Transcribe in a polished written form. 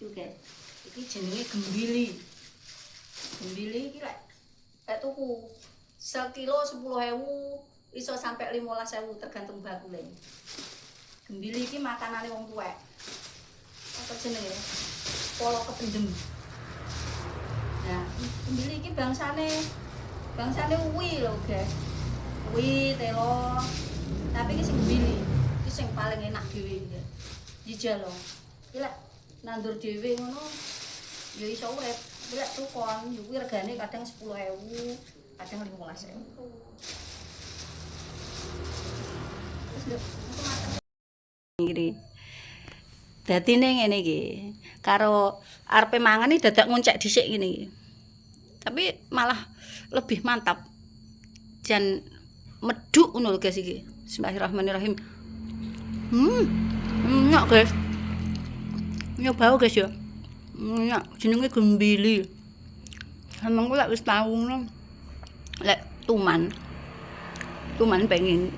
Oke. Iki jenenge gembili. Gembili iki lek tuku sekilo 10.000 iso sampai 15.000 tergantung bakule. Gembili iki makanane wong tuwek. Apa jenenge? Polo kependem. Nah, gembili iki bangsane uwi lho, guys. Uwi, telo. Tapi iki sing gembili, iki sing paling enak dhewe iki. Jijal lho. Iki lek nandur dhewe ngono ya iso urip. Iki lek tukon, kuwi regane kadang 10.000, kadang 15.000. Iki. Dadine ngene iki. Karo arepe mangan iki dadak ngoncek dhisik ngene iki. Tapi malah lebih mantap. Jan medhuk ngono lho guys iki. Bismillahirrahmanirrahim. Enak guys. Nyoba guys ya. Enak, jenenge gembili. Emangku lek wis tau ngono. Lek tuman pengen